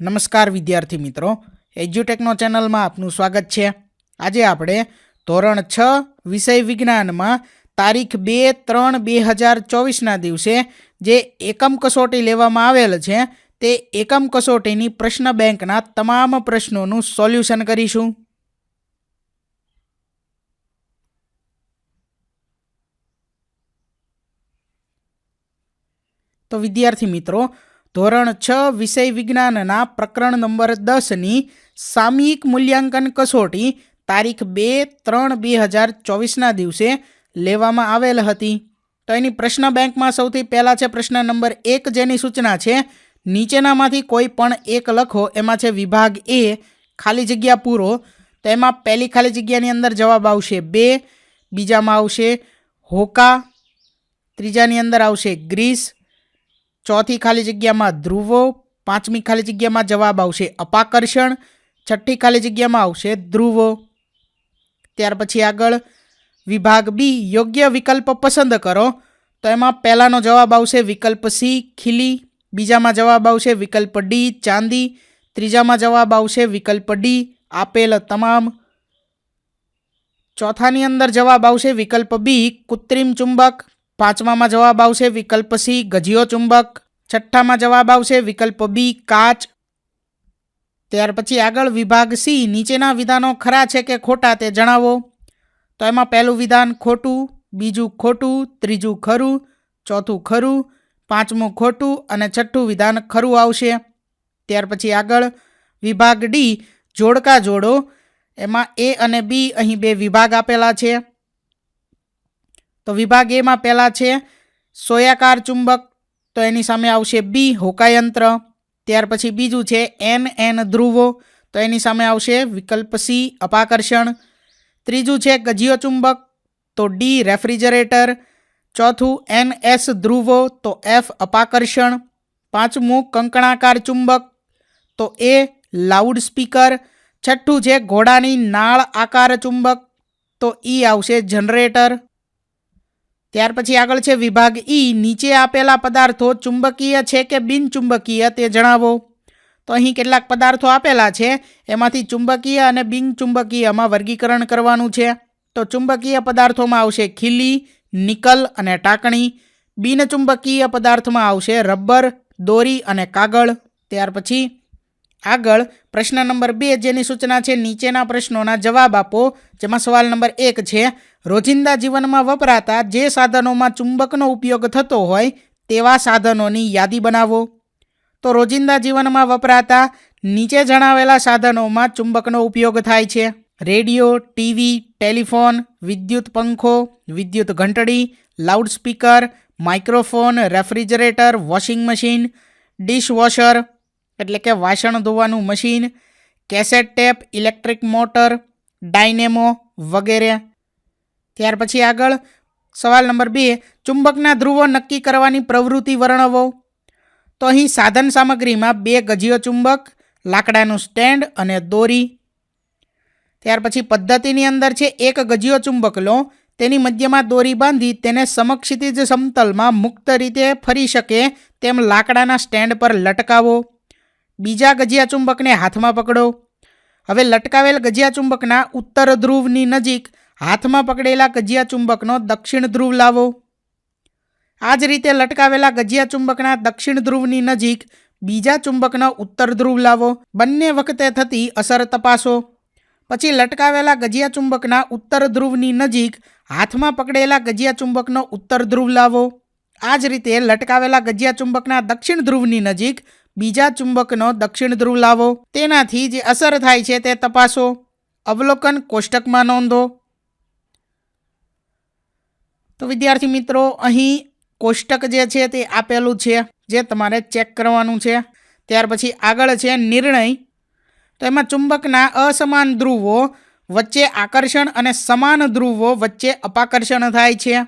નમસ્કાર વિદ્યાર્થી મિત્રો, એજ્યુટેકનો ચેનલમાં આપનું સ્વાગત છે। આજે આપણે ધોરણ 6 વિષય વિજ્ઞાનમાં તારીખ 2/3/2024ના દિવસે જે એકમ કસોટી લેવામાં આવેલ છે તે એકમ કસોટીની પ્રશ્ન બેંકના તમામ પ્રશ્નોનું સોલ્યુશન કરીશું। તો વિદ્યાર્થી મિત્રો, ધોરણ 6 વિષય વિજ્ઞાનના પ્રકરણ નંબર 10ની સામયિક મૂલ્યાંકન કસોટી તારીખ 2/3/2024ના દિવસે લેવામાં આવેલ હતી। તો એની પ્રશ્ન બેંકમાં સૌથી પહેલાં છે પ્રશ્ન નંબર 1, જેની સૂચના છે નીચેનામાંથી કોઈ પણ એક લખો। એમાં છે વિભાગ એ ખાલી જગ્યા પૂરો। તો એમાં પહેલી ખાલી જગ્યાની અંદર જવાબ આવશે 2, બીજામાં આવશે હોકા, ત્રીજાની અંદર આવશે ગ્રીસ, ચોથી ખાલી જગ્યામાં ધ્રુવો, પાંચમી ખાલી જગ્યામાં જવાબ આવશે અપાકર્ષણ, છઠ્ઠી ખાલી જગ્યામાં આવશે ધ્રુવો। ત્યાર પછી આગળ વિભાગ બી યોગ્ય વિકલ્પ પસંદ કરો। તો એમાં પહેલાનો જવાબ આવશે વિકલ્પ સી ખીલી, બીજામાં જવાબ આવશે વિકલ્પ ડી ચાંદી, ત્રીજામાં જવાબ આવશે વિકલ્પ ડી આપેલ તમામ, ચોથાની અંદર જવાબ આવશે વિકલ્પ બી કૃત્રિમ ચુંબક, પાંચમામાં જવાબ આવશે વિકલ્પ સી ગજિયો ચુંબક, છઠ્ઠામાં જવાબ આવશે વિકલ્પ બી કાચ। ત્યાર પછી આગળ વિભાગ સી નીચેના વિધાનો ખરા છે કે ખોટા તે જણાવો। તો એમાં પહેલું વિધાન ખોટું, બીજું ખોટું, ત્રીજું ખરું, ચોથું ખરું, પાંચમું ખોટું અને છઠ્ઠું વિધાન ખરું આવશે। ત્યાર પછી આગળ વિભાગ ડી જોડકા જોડો। એમાં એ અને બી અહીં બે વિભાગ આપેલા છે। તો વિભાગ એમાં પહેલા છે સોયાકાર ચુંબક, તો એની સામે આવશે બી હોકાયંત્ર। ત્યાર પછી બીજું છે એન ધ્રુવો, તો એની સામે આવશે વિકલ્પ સી અપાકર્ષણ। ત્રીજું છે ગજિયો ચુંબક, તો ડી રેફ્રિજરેટર। ચોથું NS ધ્રુવો, તો એફ અપાકર્ષણ। પાંચમું કંકણાકાર ચુંબક, તો એ લાઉડ સ્પીકર। છઠ્ઠું છે ઘોડાની નાળ આકાર ચુંબક, તો ઈ આવશે જનરેટર। ત્યાર પછી આગળ છે વિભાગ ઈ નીચે આપેલા પદાર્થો ચુંબકીય છે કે બિનચુંબકીય તે જણાવો। તો અહીં કેટલાક પદાર્થો આપેલા છે, એમાંથી ચુંબકીય અને બિનચુંબકીયમાં વર્ગીકરણ કરવાનું છે। તો ચુંબકીય પદાર્થોમાં આવશે ખીલી, નિકલ અને ટાંકણી, બિનચુંબકીય પદાર્થમાં આવશે રબર, દોરી અને કાગળ। ત્યાર પછી આગળ પ્રશ્ન નંબર 2, જેની સૂચના છે નીચેના પ્રશ્નોના જવાબ આપો। જેમાં સવાલ નંબર 1 છે રોજિંદા જીવનમાં વપરાતા જે સાધનોમાં ચુંબકનો ઉપયોગ થતો હોય તેવા સાધનોની યાદી બનાવો। તો રોજિંદા જીવનમાં વપરાતા નીચે જણાવેલા સાધનોમાં ચુંબકનો ઉપયોગ થાય છે: રેડિયો, ટીવી, ટેલિફોન, વિદ્યુત પંખો, વિદ્યુત ઘંટડી, loudspeaker, microphone, refrigerator, washing machine, dishwasher એટલે કે વાસણ ધોવાનું machine, cassette tape, electric motor, dynamo વગેરે। ત્યાર પછી આગળ સવાલ નંબર 2, ચુંબકના ધ્રુવો નક્કી કરવાની પ્રવૃત્તિ વર્ણવો। તો અહીં સાધન સામગ્રીમાં 2 ગજિયો ચુંબક, લાકડાનું સ્ટેન્ડ અને દોરી। ત્યાર પછી પદ્ધતિની અંદર છે એક ગજિયો ચુંબક લો, તેની મધ્યમાં દોરી બાંધી તેને સમક્ષિતિજ સમતલમાં મુક્ત રીતે ફરી શકે તેમ લાકડાના સ્ટેન્ડ પર લટકાવો। બીજા ગજિયા ચુંબકને હાથમાં પકડો। હવે લટકાવેલ ગજિયા ચુંબકના ઉત્તર ધ્રુવની નજીક હાથમાં પકડેલા ગજિયા ચુંબકનો દક્ષિણ ધ્રુવ લાવો। આ જ રીતે લટકાવેલા ગજિયા ચુંબકના દક્ષિણ ધ્રુવની નજીક બીજા ચુંબકનો ઉત્તર ધ્રુવ લાવો। બંને વખતે થતી અસર તપાસો। પછી લટકાવેલા ગજિયા ચુંબકના ઉત્તર ધ્રુવની નજીક હાથમાં પકડેલા ગજિયા ચુંબકનો ઉત્તર ધ્રુવ લાવો। આ જ રીતે લટકાવેલા ગજિયા ચુંબકના દક્ષિણ ધ્રુવની નજીક બીજા ચુંબકનો દક્ષિણ ધ્રુવ લાવો। તેનાથી જે અસર થાય છે તે તપાસો। અવલોકન કોષ્ટકમાં નોંધો। તો વિદ્યાર્થી મિત્રો, અહીં કોષ્ટક જે છે તે આપેલું છે, જે તમારે ચેક કરવાનું છે। ત્યાર પછી આગળ છે નિર્ણય। તો એમાં ચુંબકના અસમાન ધ્રુવો વચ્ચે આકર્ષણ અને સમાન ધ્રુવો વચ્ચે અપાકર્ષણ થાય છે।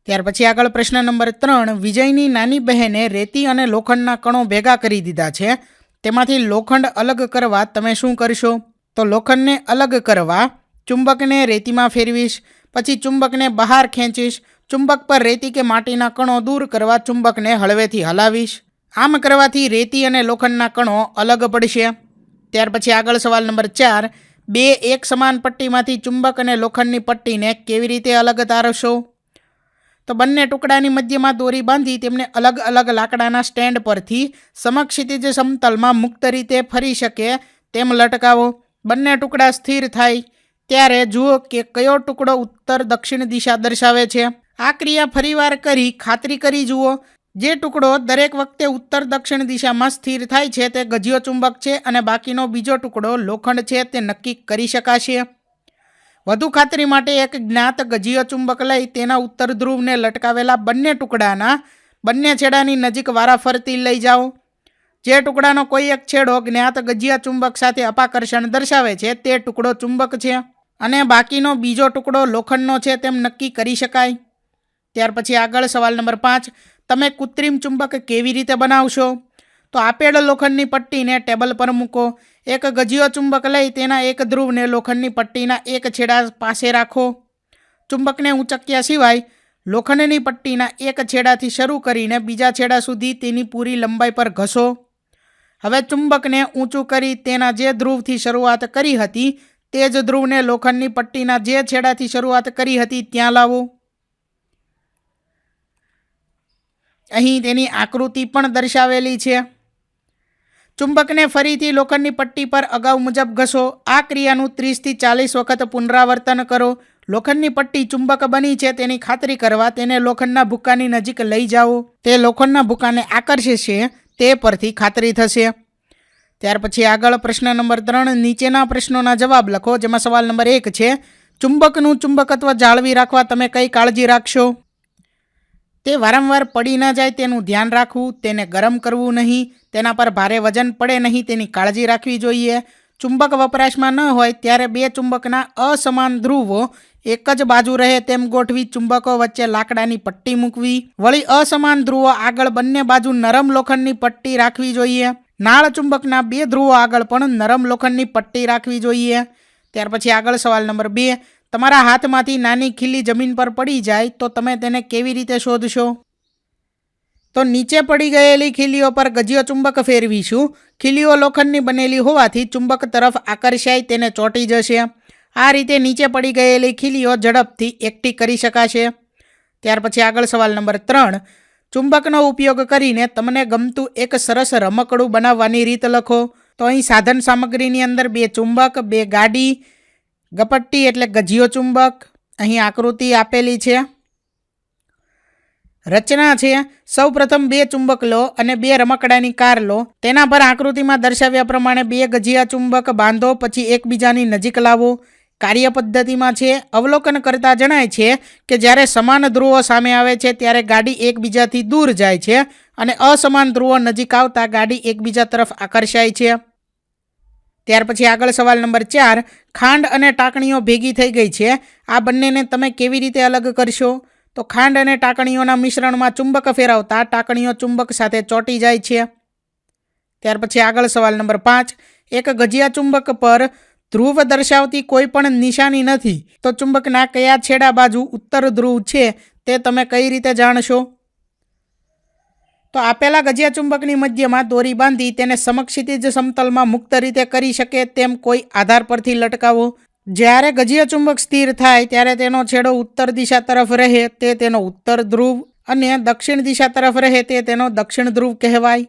ત્યાર પછી આગળ પ્રશ્ન નંબર 3, વિજયની નાની બહેને રેતી અને લોખંડના કણો ભેગા કરી દીધા છે, તેમાંથી લોખંડ અલગ કરવા તમે શું કરશો? તો લોખંડને અલગ કરવા ચુંબકને રેતીમાં ફેરવીશ, પછી ચુંબકને બહાર ખેંચીશ, ચુંબક પર રેતી કે માટીના કણો દૂર કરવા ચુંબકને હળવેથી હલાવીશ। આમ કરવાથી રેતી અને લોખંડના કણો અલગ પડશે। ત્યાર પછી આગળ સવાલ નંબર 4, બે એક સમાન પટ્ટીમાંથી ચુંબક અને લોખંડની પટ્ટીને કેવી રીતે અલગ તારશો? તો બંને ટુકડાની મધ્યમાં દોરી બાંધી તેમને અલગ અલગ લાકડાના સ્ટેન્ડ પરથી સમક્ષિતિજ સમતલમાં મુક્ત રીતે ફરી શકે તેમ લટકાવો। બંને ટુકડા સ્થિર થાય ત્યારે જુઓ કે કયો ટુકડો ઉત્તર દક્ષિણ દિશા દર્શાવે છે। આ ક્રિયા ફરીવાર કરી ખાતરી કરી જુઓ। જે ટુકડો દરેક વખતે ઉત્તર દક્ષિણ દિશામાં સ્થિર થાય છે તે ગજિયો ચુંબક છે અને બાકીનો બીજો ટુકડો લોખંડ છે તે નક્કી કરી શકાશે। વધુ ખાતરી માટે એક જ્ઞાત ગજિયો ચુંબક લઈ તેના ઉત્તર ધ્રુવને લટકાવેલા બંને ટુકડાના બંને છેડાની નજીક વારાફરતી લઈ જાઓ। જે ટુકડાનો કોઈ એક છેડો જ્ઞાત ગજિયા ચુંબક સાથે અપાકર્ષણ દર્શાવે છે તે ટુકડો ચુંબક છે અને બાકીનો બીજો ટુકડો લોખંડનો છે તેમ નક્કી કરી શકાય। ત્યાર પછી આગળ સવાલ નંબર 5, તમે કૃત્રિમ ચુંબક કેવી રીતે બનાવશો? તો આપેલ લોખંડની પટ્ટીને ટેબલ પર મૂકો। એક ગજિયો ચુંબક લઈ તેના એક ધ્રુવને લોખંડની પટ્ટીના એક છેડા પાસે રાખો। ચુંબકને ઊંચક્યા સિવાય લોખંડની પટ્ટીના એક છેડાથી શરૂ કરીને બીજા છેડા સુધી તેની પૂરી લંબાઈ પર ઘસો। હવે ચુંબકને ઊંચું કરી તેના જે ધ્રુવથી શરૂઆત કરી હતી તે જ ધ્રુવને લોખંડની પટ્ટીના જે છેડાથી શરૂઆત કરી હતી ત્યાં લાવો। અહીં તેની આકૃતિ પણ દર્શાવેલી છે। ચુંબકને ફરીથી લોખંડની પટ્ટી પર અગાઉ મુજબ ઘસો। આ ક્રિયાનું 30 થી 40 વખત પુનરાવર્તન કરો। લોખંડની પટ્ટી ચુંબક બની છે તેની ખાતરી કરવા તેને લોખંડના ભૂક્કાની નજીક લઈ જાઓ। તે લોખંડના ભૂક્કાને આકર્ષે છે તે પરથી ખાતરી થશે। ત્યાર પછી આગળ પ્રશ્ન નંબર 3, નીચેના પ્રશ્નોના જવાબ લખો, જેમાં સવાલ નંબર 1 છે, ચુંબકનું ચુંબકત્વ જાળવી રાખવા તમે કઈ કાળજી રાખશો? તે વારંવાર પડી ન જાય તેનું ધ્યાન રાખવું, તેને ગરમ કરવું નહીં, તેના પર ભારે વજન પડે નહીં તેની કાળજી રાખવી જોઈએ। ચુંબક વપરાશમાં ન હોય ત્યારે બે ચુંબકના અસમાન ધ્રુવો એક જ બાજુ રહે તેમ ગોઠવી ચુંબકો વચ્ચે લાકડાની પટ્ટી મૂકવી। વળી અસમાન ધ્રુવો આગળ બંને બાજુ નરમ લોખંડની પટ્ટી રાખવી જોઈએ। નાળ ચુંબકના બે ધ્રુવો આગળ પણ નરમ લોખંડની પટ્ટી રાખવી જોઈએ। ત્યાર પછી આગળ સવાલ નંબર 2, તમારા હાથમાંથી નાની ખીલી જમીન પર પડી જાય તો તમે તેને કેવી રીતે શોધશો? તો નીચે પડી ગયેલી ખીલીઓ પર ગજિયો ચુંબક ફેરવીશું। ખીલીઓ લોખંડની બનેલી હોવાથી ચુંબક તરફ આકર્ષાય તેને ચોંટી જશે। આ રીતે નીચે પડી ગયેલી ખીલીઓ ઝડપથી એકઠી કરી શકાશે। ત્યાર પછી આગળ સવાલ નંબર 3, ચુંબકનો ઉપયોગ કરીને તમને ગમતું એક સરસ રમકડું બનાવવાની રીત લખો। તો અહીં સાધન સામગ્રીની અંદર 2 ચુંબક, 2 ગાડી, ગપટ્ટી એટલે ગજિયો ચુંબક, અહીં આકૃતિ આપેલી છે। રચના છે, સૌ પ્રથમ 2 ચુંબક લો અને 2 રમકડાની કાર લો, તેના પર આકૃતિમાં દર્શાવ્યા પ્રમાણે 2 ગજિયા ચુંબક બાંધો, પછી એકબીજાની નજીક લાવો। કાર્ય પદ્ધતિમાં છે, અવલોકન કરતા જણાય છે કે જ્યારે સમાન ધ્રુવો સામે આવે છે ત્યારે ગાડી એકબીજાથી દૂર જાય છે અને અસમાન ધ્રુવો નજીક આવતા ગાડી એકબીજા તરફ આકર્ષાય છે। ત્યાર પછી આગળ સવાલ નંબર 4, ખાંડ અને ટાંકણીઓ ભેગી થઈ ગઈ છે, આ બંનેને તમે કેવી રીતે અલગ કરશો? તો ખાંડ અને ટાંકણીઓના મિશ્રણમાં ચુંબક ફેરવતા ટાંકણીઓ ચુંબક સાથે ચોંટી જાય છે। ત્યાર પછી આગળ સવાલ નંબર 5, એક ગજિયા ચુંબક પર ધ્રુવ દર્શાવતી કોઈ પણ નિશાની નથી તો ચુંબકના કયા છેડા બાજુ ઉત્તર ધ્રુવ છે તે તમે કઈ રીતે જાણશો? તો આપેલા ગજિયા ચુંબકની મધ્યમાં દોરી બાંધી તેને સમક્ષિતિજ સમતલમાં મુક્ત રીતે કરી શકે તેમ કોઈ આધાર પરથી લટકાવો। જ્યારે ગજિયા ચુંબક સ્થિર થાય ત્યારે તેનો છેડો ઉત્તર દિશા તરફ રહે તે તેનો ઉત્તર ધ્રુવ અને દક્ષિણ દિશા તરફ રહે તે તેનો દક્ષિણ ધ્રુવ કહેવાય।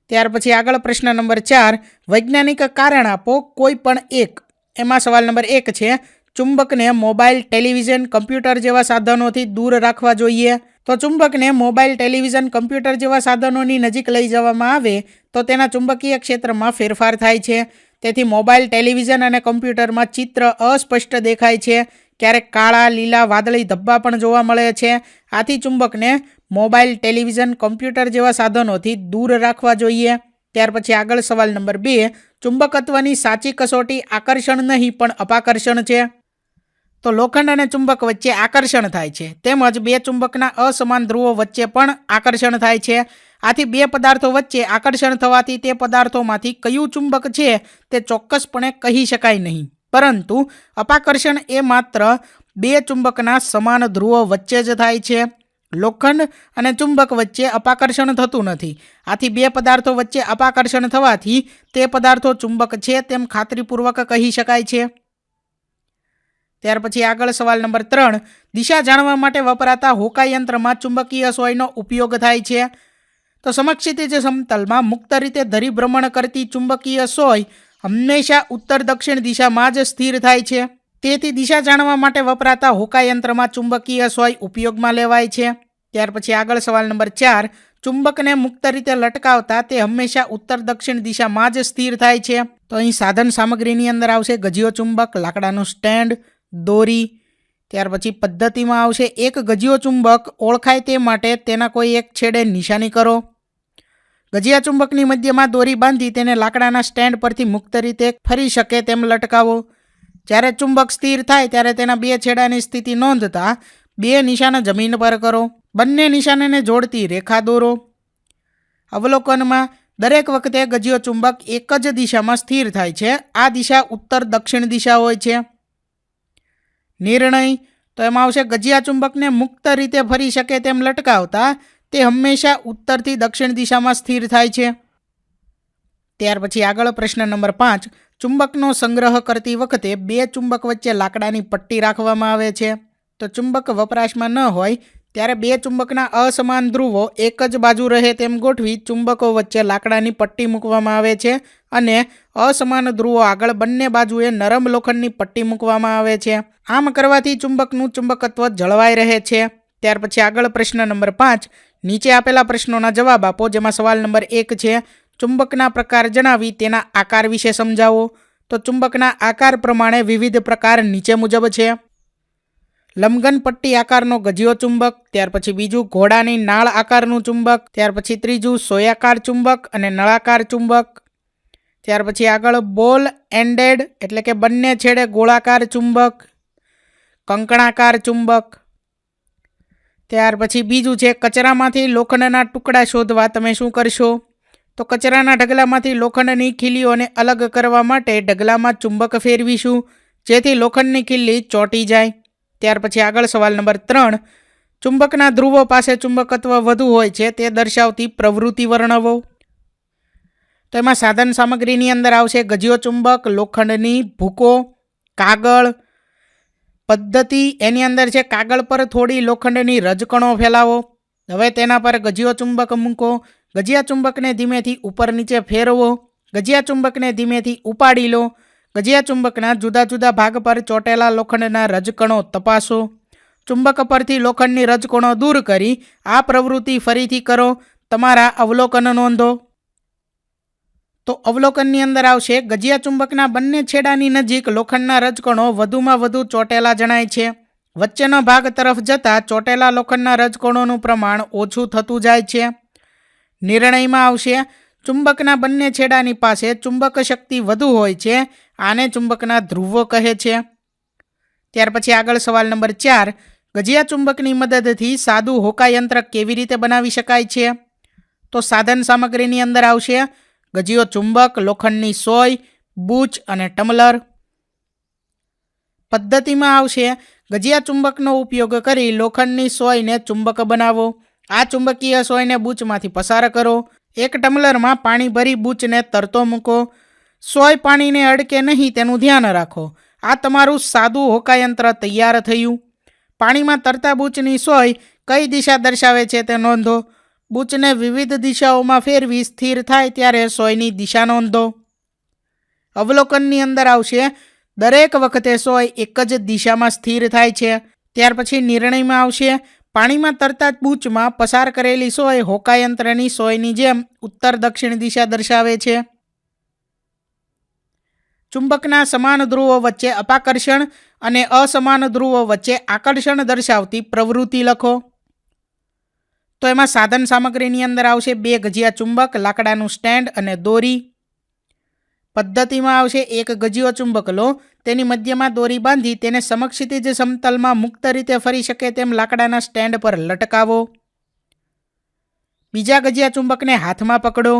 ત્યાર પછી આગળ પ્રશ્ન નંબર 4, વૈજ્ઞાનિક કારણ આપો કોઈ પણ એક। એમાં સવાલ નંબર 1 છે, ચુંબકને મોબાઈલ, ટેલિવિઝન, કમ્પ્યુટર જેવા સાધનોથી દૂર રાખવા જોઈએ। તો ચુંબકને મોબાઈલ, ટેલિવિઝન, કમ્પ્યુટર જેવા સાધનોની નજીક લઈ જવામાં આવે તો તેના ચુંબકીય ક્ષેત્રમાં ફેરફાર થાય છે। તેથી મોબાઈલ, ટેલિવિઝન અને કમ્પ્યુટરમાં ચિત્ર અસ્પષ્ટ દેખાય છે, ક્યારેક કાળા, લીલા, વાદળી ધબ્બા પણ જોવા મળે છે। આથી ચુંબકને મોબાઈલ, ટેલિવિઝન, કમ્પ્યુટર જેવા સાધનોથી દૂર રાખવા જોઈએ। ત્યાર પછી આગળ સવાલ નંબર 2, ચુંબકત્વની સાચી કસોટી આકર્ષણ નહીં પણ અપાકર્ષણ છે। તો લોખંડ અને ચુંબક વચ્ચે આકર્ષણ થાય છે તેમજ 2 ચુંબકના અસમાન ધ્રુવો વચ્ચે પણ આકર્ષણ થાય છે। આથી 2 પદાર્થો વચ્ચે આકર્ષણ થવાથી તે પદાર્થોમાંથી કયું ચુંબક છે તે ચોક્કસપણે કહી શકાય નહીં, પરંતુ અપાકર્ષણ એ માત્ર 2 ચુંબકના સમાન ધ્રુવો વચ્ચે જ થાય છે। લોખંડ અને ચુંબક વચ્ચે અપાકર્ષણ થતું નથી. આથી બે પદાર્થો વચ્ચે અપાકર્ષણ થવાથી તે પદાર્થો ચુંબક છે તેમ ખાતરીપૂર્વક કહી શકાય છે. ત્યાર પછી આગળ સવાલ નંબર 3. દિશા જાણવા માટે વપરાતા હોકાયંત્રમાં ચુંબકીય સોયનો ઉપયોગ થાય છે. તો સમક્ષિતિજ સમતલમાં મુક્ત રીતે ધરી ભ્રમણ કરતી ચુંબકીય સોય હંમેશા ઉત્તર દક્ષિણ દિશામાં જ સ્થિર થાય છે. તેથી દિશા જાણવા માટે વપરાતા હોકાયંત્રમાં ચુંબકીય સોય ઉપયોગમાં લેવાય છે. ત્યાર પછી આગળ સવાલ નંબર 4. ચુંબકને મુક્ત રીતે લટકાવતા તે હંમેશા ઉત્તર દક્ષિણ દિશામાં જ સ્થિર થાય છે. તો અહીં સાધન સામગ્રીની અંદર આવશે ગજિયો ચુંબક, લાકડાનું સ્ટેન્ડ, દોરી. ત્યાર પછી પદ્ધતિમાં આવશે એક ગજિયો ચુંબક ઓળખાય તે માટે તેના કોઈ એક છેડે નિશાની કરો. ગજિયા ચુંબકની મધ્યમાં દોરી બાંધી તેને લાકડાના સ્ટેન્ડ પરથી મુક્ત રીતે ફરી શકે તેમ લટકાવો. જ્યારે ચુંબક સ્થિર થાય ત્યારે તેના બે છેડાની સ્થિતિ નોંધતા બે નિશાન જમીન પર કરો. બંને નિશાનને જોડતી રેખા દોરો. અવલોકનમાં દરેક વખતે ગજિયો ચુંબક એક જ દિશામાં સ્થિર થાય છે. આ દિશા ઉત્તર દક્ષિણ દિશા હોય છે. નિર્ણય તો એમાં આવશે ગજિયા ચુંબકને મુક્ત રીતે ફરી શકે તેમ લટકાવતા તે હંમેશા ઉત્તરથી દક્ષિણ દિશામાં સ્થિર થાય છે. ત્યાર પછી આગળ પ્રશ્ન નંબર 5. ચુંબકનો સંગ્રહ કરતી વખતે બે ચુંબક વચ્ચે લાકડાની પટ્ટી રાખવામાં આવે છે. તો ચુંબક વપરાશમાં ન હોય ત્યારે બે ચુંબકના અસમાન ધ્રુવો એક જ બાજુ રહે તેમ ગોઠવી ચુંબકો વચ્ચે લાકડાની પટ્ટી મૂકવામાં આવે છે અને અસમાન ધ્રુવો આગળ બંને બાજુએ નરમ લોખંડની પટ્ટી મૂકવામાં આવે છે. આમ કરવાથી ચુંબકનું ચુંબકત્વ જળવાઈ રહે છે. ત્યાર પછી આગળ પ્રશ્ન નંબર 5. નીચે આપેલા પ્રશ્નોના જવાબ આપો. જેમાં સવાલ નંબર 1 છે ચુંબકના પ્રકાર જણાવી તેના આકાર વિશે સમજાવો. તો ચુંબકના આકાર પ્રમાણે વિવિધ પ્રકાર નીચે મુજબ છે. લંબઘન પટ્ટી આકારનો ગજિયો ચુંબક. ત્યાર પછી બીજું ઘોડાની નાળ આકારનું ચુંબક. ત્યાર પછી ત્રીજું સોયાકાર ચુંબક અને નળાકાર ચુંબક. ત્યાર પછી આગળ બોલ એન્ડેડ એટલે કે બંને છેડે ગોળાકાર ચુંબક, કંકણાકાર ચુંબક. ત્યાર પછી બીજું છે કચરામાંથી લોખંડના ટુકડા શોધવા તમે શું કરશો? તો કચરાના ઢગલામાંથી લોખંડની ખીલીઓને અલગ કરવા માટે ઢગલામાં ચુંબક ફેરવીશું જેથી લોખંડની ખીલી ચોંટી જાય. ત્યાર પછી આગળ સવાલ નંબર 3. ચુંબકના ધ્રુવો પાસે ચુંબકત્વ વધુ હોય છે તે દર્શાવતી પ્રવૃત્તિ વર્ણવો. તો એમાં સાધન સામગ્રીની અંદર આવશે ગજિયો ચુંબક, લોખંડની ભૂકો, કાગળ. પદ્ધતિ એની અંદર છે કાગળ પર થોડી લોખંડની રજકણો ફેલાવો. હવે તેના પર ગજિયો ચુંબક મૂકો. ગજિયા ચુંબકને ધીમેથી ઉપર નીચે ફેરવો. ગજિયા ચુંબકને ધીમેથી ઉપાડી લો. ગજિયા ચુંબકના જુદા જુદા ભાગ પર ચોંટેલા લોખંડના રજકણો તપાસો. ચુંબક પરથી લોખંડની રજકણો દૂર કરી આ પ્રવૃત્તિ ફરીથી કરો. તમારા અવલોકન નોંધો. તો અવલોકનની અંદર આવશે ગજિયા ચુંબકના બંને છેડાની નજીક લોખંડના રજકણો વધુમાં વધુ ચોંટેલા જણાય છે. વચ્ચેનો ભાગ તરફ જતાં ચોંટેલા લોખંડના રજકણોનું પ્રમાણ ઓછું થતું જાય છે. નિર્ણયમાં આવશે ચુંબકના બંને છેડાની પાસે ચુંબક શક્તિ વધુ હોય છે. આને ચુંબકના ધ્રુવો કહે છે. ત્યાર પછી આગળ સવાલ નંબર 4. ગજિયા ચુંબકની મદદથી સાદું હોકાયંત્ર કેવી રીતે બનાવી શકાય છે? તો સાધન સામગ્રીની અંદર આવશે ગજિયો ચુંબક, લોખંડની સોય, બૂચ અને ટમલર. પદ્ધતિમાં આવશે ગજિયા ચુંબકનો ઉપયોગ કરી લોખંડની સોયને ચુંબક બનાવો. આ ચુંબકીય સોયને બૂચમાંથી પસાર કરો. એક ટમલરમાં પાણી ભરી બૂચને તરતો મૂકો. સોય પાણીને અડકે નહીં તેનું ધ્યાન રાખો. આ તમારું સાદું હોકાયંત્ર તૈયાર થયું. પાણીમાં તરતા બૂચની સોય કઈ દિશા દર્શાવે છે તે નોંધો. બૂચને વિવિધ દિશાઓમાં ફેરવી સ્થિર થાય ત્યારે સોયની દિશા નોંધો. અવલોકનની અંદર આવશે દરેક વખતે સોય એક જ દિશામાં સ્થિર થાય છે. ત્યાર પછી નિર્ણયમાં આવશે પાણીમાં તરતા બૂચમાં પસાર કરેલી સોય હોકાયંત્રની સોયની જેમ ઉત્તર દક્ષિણ દિશા દર્શાવે છે. ચુંબકના સમાન ધ્રુવો વચ્ચે અપાકર્ષણ અને અસમાન ધ્રુવો વચ્ચે આકર્ષણ દર્શાવતી પ્રવૃત્તિ લખો. તો એમાં સાધન સામગ્રીની અંદર આવશે 2 ગજિયા ચુંબક, લાકડાનું સ્ટેન્ડ અને દોરી. પદ્ધતિમાં આવશે એક ગજિયો ચુંબક લો. તેની મધ્યમાં દોરી બાંધી તેને સમક્ષિતિજ સમતલમાં મુક્ત રીતે ફરી શકે તેમ લાકડાના સ્ટેન્ડ પર લટકાવો. બીજા ગજિયા ચુંબકને હાથમાં પકડો.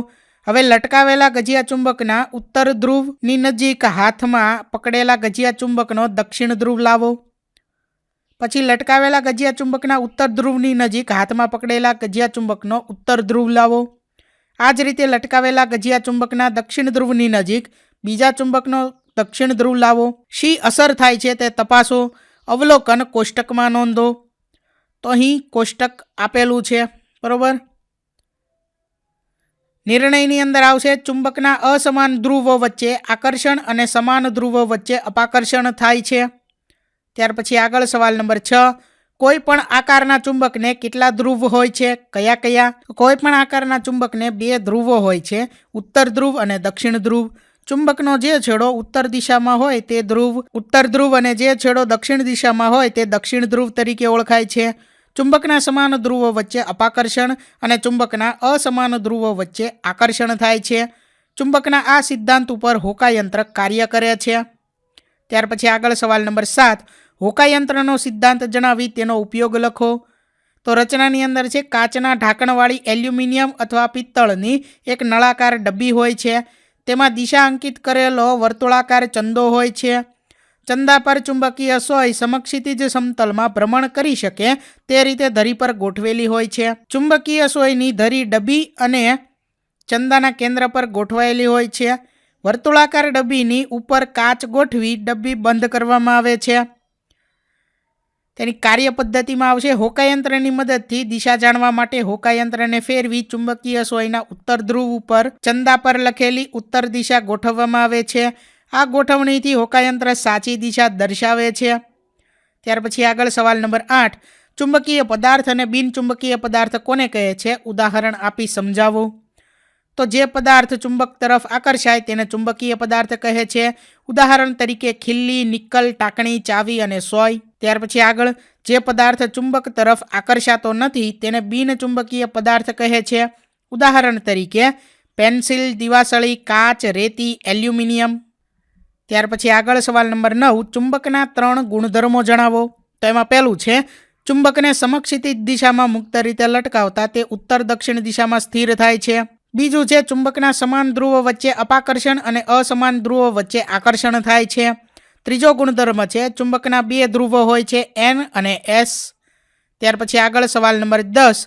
હવે લટકાવેલા ગજિયા ચુંબકના ઉત્તર ધ્રુવની નજીક હાથમાં પકડેલા ગજિયા ચુંબકનો દક્ષિણ ધ્રુવ લાવો. પછી લટકાવેલા ગજિયા ચુંબકના ઉત્તર ધ્રુવની નજીક હાથમાં પકડેલા ગજિયા ચુંબકનો ઉત્તર ધ્રુવ લાવો. આ જ રીતે લટકાવેલા ગજિયા ચુંબકના દક્ષિણ ધ્રુવની નજીક બીજા ચુંબકનો દક્ષિણ ધ્રુવ લાવો. શી અસર થાય છે તે તપાસો. અવલોકન કોષ્ટકમાં નોંધો. તો અહીં કોષ્ટક આપેલું છે, બરોબર. નિર્ણયની અંદર આવશે ચુંબકના અસમાન ધ્રુવો વચ્ચે આકર્ષણ અને સમાન ધ્રુવો વચ્ચે અપાકર્ષણ થાય છે. ત્યાર પછી આગળ સવાલ નંબર 6. કોઈ પણ આકારના ચુંબકને કેટલા ધ્રુવ હોય છે? કયા કયા? કોઈ પણ આકારના ચુંબકને 2 ધ્રુવો હોય છે, ઉત્તર ધ્રુવ અને દક્ષિણ ધ્રુવ. ચુંબકનો જે છેડો ઉત્તર દિશામાં હોય તે ધ્રુવ ઉત્તર ધ્રુવ અને જે છેડો દક્ષિણ દિશામાં હોય તે દક્ષિણ ધ્રુવ તરીકે ઓળખાય છે. ચુંબકના સમાન ધ્રુવો વચ્ચે અપાકર્ષણ અને ચુંબકના અસમાન ધ્રુવો વચ્ચે આકર્ષણ થાય છે. ચુંબકના આ સિદ્ધાંત ઉપર હોકાયંત્ર કાર્ય કરે છે. ત્યાર પછી આગળ સવાલ નંબર 7. હોકાયંત્રનો સિદ્ધાંત જણાવી તેનો ઉપયોગ લખો. તો રચનાની અંદર છે કાચના ઢાંકણવાળી એલ્યુમિનિયમ અથવા પિત્તળની એક નળાકાર ડબ્બી હોય છે. તેમાં દિશા અંકિત કરેલો વર્તુળાકાર ચંદો હોય છે. ચંદા પર ચુંબકીય સોય સમક્ષિતિજ સમતલમાં ભ્રમણ કરી શકે તે રીતે ધરી પર ગોઠવેલી હોય છે. ચુંબકીય સોયની ધરી ડબ્બી અને ચંદાના કેન્દ્ર પર ગોઠવાયેલી હોય છે. વર્તુળાકાર ડબ્બીની ઉપર કાચ ગોઠવી ડબ્બી બંધ કરવામાં આવે છે. તેની કાર્ય પદ્ધતિમાં આવશે હોકાયંત્રની મદદથી દિશા જાણવા માટે હોકાયંત્રને ફેરવી ચુંબકીય સોયના ઉત્તર ધ્રુવ ઉપર ચંદા પર લખેલી ઉત્તર દિશા ગોઠવવામાં આવે છે. આ ગોઠવણીથી હોકાયંત્ર સાચી દિશા દર્શાવે છે. ત્યાર પછી આગળ સવાલ નંબર 8. ચુંબકીય પદાર્થ અને બિનચુંબકીય પદાર્થ કોને કહે છે? ઉદાહરણ આપી સમજાવો. તો જે પદાર્થ ચુંબક તરફ આકર્ષાય તેને ચુંબકીય પદાર્થ કહે છે. ઉદાહરણ તરીકે ખિલ્લી, નિકલ, ટાંકણી, ચાવી અને સોય. ત્યાર પછી આગળ જે પદાર્થ ચુંબક તરફ આકર્ષાતો નથી તેને બિનચુંબકીય પદાર્થ કહે છે. ઉદાહરણ તરીકે પેન્સિલ, દિવાસળી, કાચ, રેતી, એલ્યુમિનિયમ. ત્યાર પછી આગળ સવાલ નંબર 9. ચુંબકના 3 ગુણધર્મો જણાવો. તો એમાં પહેલું છે ચુંબકને સમક્ષિતિજ દિશામાં મુક્ત રીતે લટકાવતા તે ઉત્તર દક્ષિણ દિશામાં સ્થિર થાય છે. બીજું છે ચુંબકના સમાન ધ્રુવો વચ્ચે અપાકર્ષણ અને અસમાન ધ્રુવો વચ્ચે આકર્ષણ થાય છે. ત્રીજો ગુણધર્મ છે ચુંબકના 2 ધ્રુવો હોય છે, N અને S. ત્યાર પછી આગળ સવાલ નંબર 10.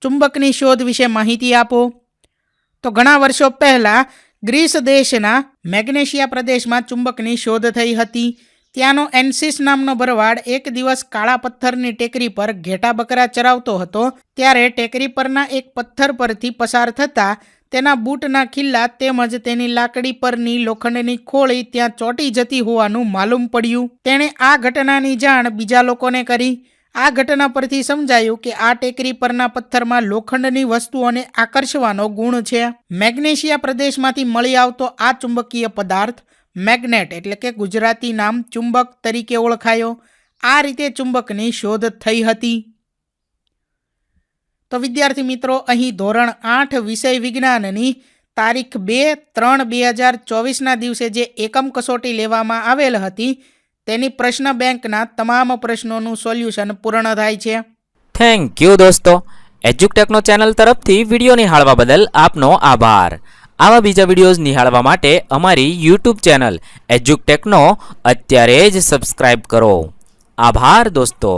ચુંબકની શોધ વિશે માહિતી આપો. તો ઘણા વર્ષો પહેલાં ગ્રીસ દેશના મેગ્નેશિયા પ્રદેશમાં ચુંબકની શોધ થઈ હતી. ત્યાંનો એન્સિસ નામનો ભરવાડ એક દિવસ કાળા પથ્થરની ટેકરી પર ઘેટા બકરા ચરાવતો હતો. ત્યારે ટેકરી પરના એક પથ્થર પરથી પસાર થતાં તેના બૂટના ખિલ્લા તેમજ તેની લાકડી પરની લોખંડની ખોળી ત્યાં ચોંટી જતી હોવાનું માલુમ પડ્યું. તેણે આ ઘટનાની જાણ બીજા લોકોને કરી. આ ઘટના પરથી સમજાયું કે આ ટેકરી પરના પથ્થરમાં લોખંડની વસ્તુઓને આકર્ષવાનો ગુણ છે. મેગ્નેશિયા પ્રદેશમાંથી મળી આવતો આ ચુંબકીય પદાર્થ મેગ્નેટ એટલે કે ગુજરાતી નામ ચુંબક તરીકે ઓળખાયો. આ રીતે ચુંબકની શોધ થઈ હતી. તો વિદ્યાર્થી મિત્રો, અહીં ધોરણ 8 વિષય વિજ્ઞાનની તારીખ 2/3/2024ના દિવસે જે એકમ કસોટી લેવામાં આવેલ હતી તેની પ્રશ્ન બેંકના તમામ પ્રશ્નોનું સોલ્યુશન પૂર્ણ થાય છે. થેન્ક યુ દોસ્તો. એજ્યુકટેકનો ચેનલ તરફથી વિડીયો નિહાળવા બદલ આપનો આભાર. આવા બીજા વિડીયોઝ નિહાળવા માટે અમારી યુટ્યુબ ચેનલ એજ્યુકટેકનો અત્યારે જ સબસ્ક્રાઇબ કરો. આભાર દોસ્તો.